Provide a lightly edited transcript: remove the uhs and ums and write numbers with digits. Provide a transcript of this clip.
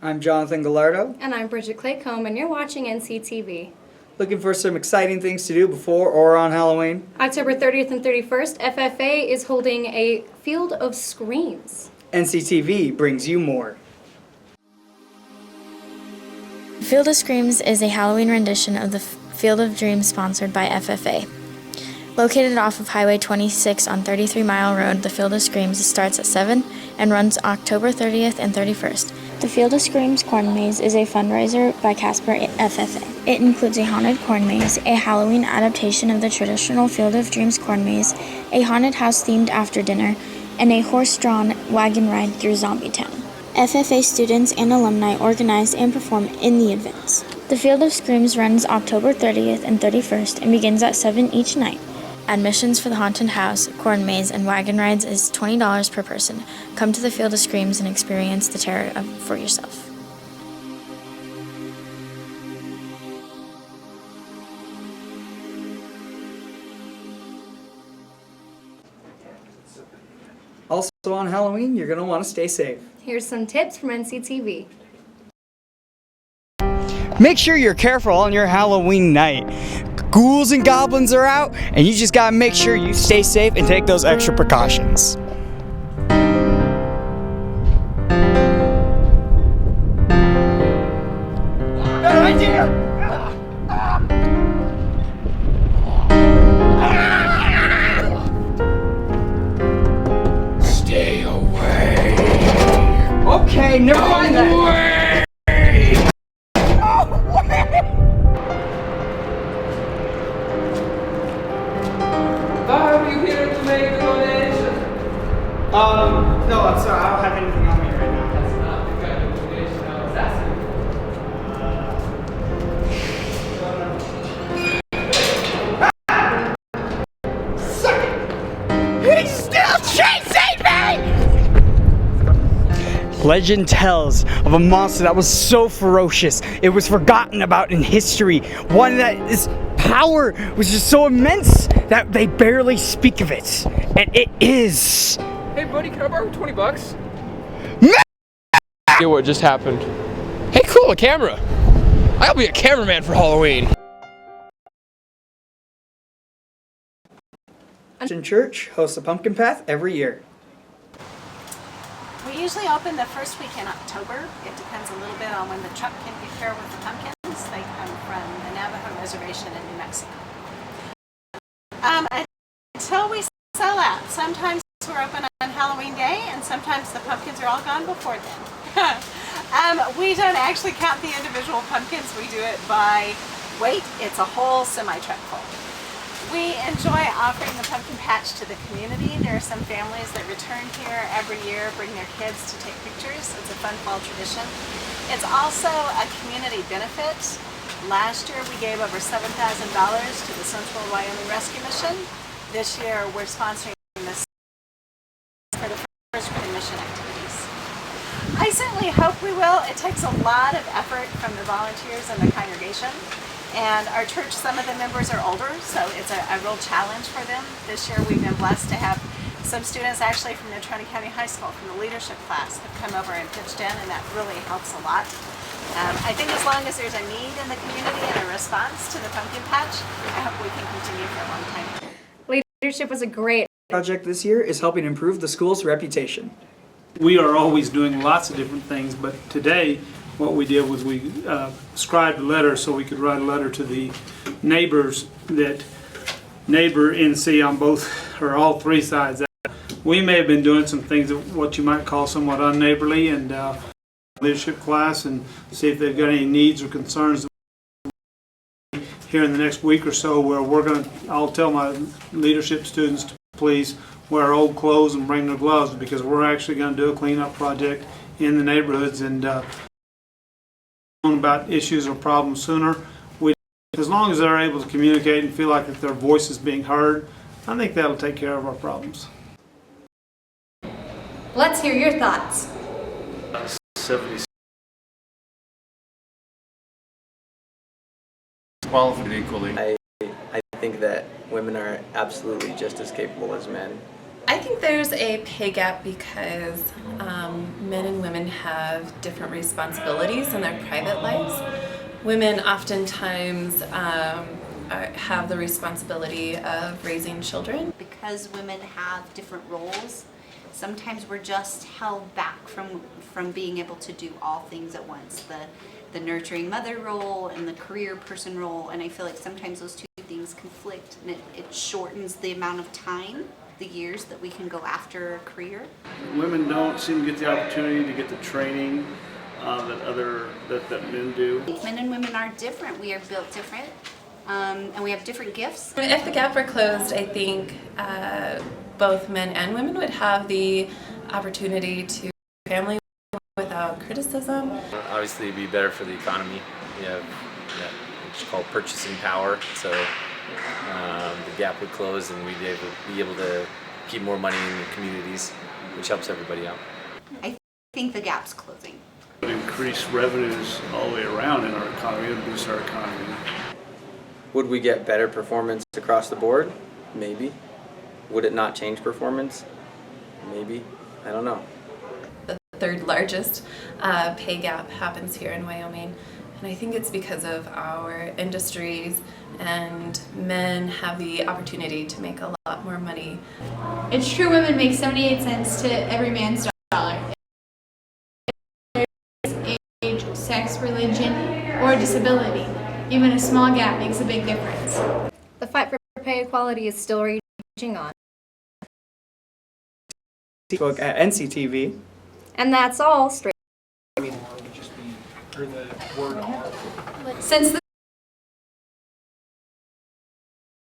I'm Jonathan Gallardo. And I'm Bridget Claycomb, and you're watching NCTV. Looking for some exciting things to do before or on Halloween? October 30th and 31st, FFA is holding a Field of Screams. NCTV brings you more. Field of Screams is a Halloween rendition of the Field of Dreams sponsored by FFA. Located off of Highway 26 on 33 Mile Road, the Field of Screams starts at 7 and runs October 30th and 31st. The Field of Screams Corn Maze is a fundraiser by Casper FFA. It includes a haunted corn maze, a Halloween adaptation of the traditional Field of Dreams corn maze, a haunted house themed after dinner, and a horse-drawn wagon ride through Zombie Town. FFA students and alumni organize and perform in the events. The Field of Screams runs October 30th and 31st and begins at 7 each night. Admissions for the haunted house, corn maze, and wagon rides is $20 per person. Come to the Field of Screams and experience the terror for yourself. Also on Halloween, you're going to want to stay safe. Here's some tips from NCTV. Make sure you're careful on your Halloween night. Ghouls and goblins are out, and you just gotta make sure you stay safe and take those extra precautions. Got an idea! Stay away. Okay, never mind that. Are you here to make a donation? No, I'm sorry, I don't have anything on me right now. That's not the kind of donation I was asking. Suck it! He's still chasing me! Legend tells of a monster that was so ferocious, it was forgotten about in history. One that is power was just so immense that they barely speak of it. And it is... Hey buddy, can I borrow $20? Ma- Get what just happened. Hey cool, a camera. I'll be a cameraman for Halloween. Church hosts a pumpkin path every year. We usually open the first week in October. It depends a little bit on when the truck can get here with the pumpkins. They come from the Navajo Reservation in New Mexico. Until we sell out. Sometimes we're open on Halloween Day, and sometimes the pumpkins are all gone before then. We don't actually count the individual pumpkins. We do it by weight. It's a whole semi-truck full. We enjoy offering the pumpkin patch to the community. There are some families that return here every year, bring their kids to take pictures. It's a fun fall tradition. It's also a community benefit. Last year we gave over $7,000 to the Central Wyoming Rescue Mission. This year we're sponsoring this for the first grade mission activities. I certainly hope we will. It takes a lot of effort from the volunteers and the congregation. And our church, some of the members are older, so it's a real challenge for them. This year we've been blessed to have some students actually from Natrona County High School, from the leadership class, have come over and pitched in, and that really helps a lot. I think as long as there's a need in the community and a response to the pumpkin patch, I hope we can continue for a long time. Leadership was a great Project this year is helping improve the school's reputation. We are always doing lots of different things, but today what we did was we scribed a letter so we could write a letter to the neighbors that neighbor NC on both or all three sides. We may have been doing some things that what you might call somewhat unneighborly, and leadership class, and see if they've got any needs or concerns here in the next week or so, where I'll tell my leadership students to please wear old clothes and bring their gloves, because we're actually going to do a cleanup project in the neighborhoods and about issues or problems sooner. As long as they're able to communicate and feel like that their voice is being heard, I think that'll take care of our problems. Let's hear your thoughts. 70 qualified equally. I think that women are absolutely just as capable as men, I think there's a pay gap because men and women have different responsibilities in their private lives. Women oftentimes have the responsibility of raising children. Because women have different roles, sometimes we're just held back from being able to do all things at once. The nurturing mother role and the career person role, and I feel like sometimes those two things conflict, and it shortens the amount of time, the years that we can go after a career. Women don't seem to get the opportunity to get the training that men do. Men and women are different. We are built different, and we have different gifts. If the gap were closed, I think both men and women would have the opportunity to family without criticism. Obviously, it'd be better for the economy. You have what's called purchasing power, so the gap would close, and we'd be able to keep more money in the communities, which helps everybody out. I think the gap's closing. It would increase revenues all the way around in our economy. It would boost our economy. Would we get better performance across the board? Maybe. Would it not change performance? Maybe. I don't know. The third largest pay gap happens here in Wyoming, and I think it's because of our industries, and men have the opportunity to make a lot more money. It's true women make 78 cents to every man's dollar. Age, sex, religion, or disability. Even a small gap makes a big difference. The fight for pay equality is still raging on. Facebook at NCTV. And that's all straight. Since the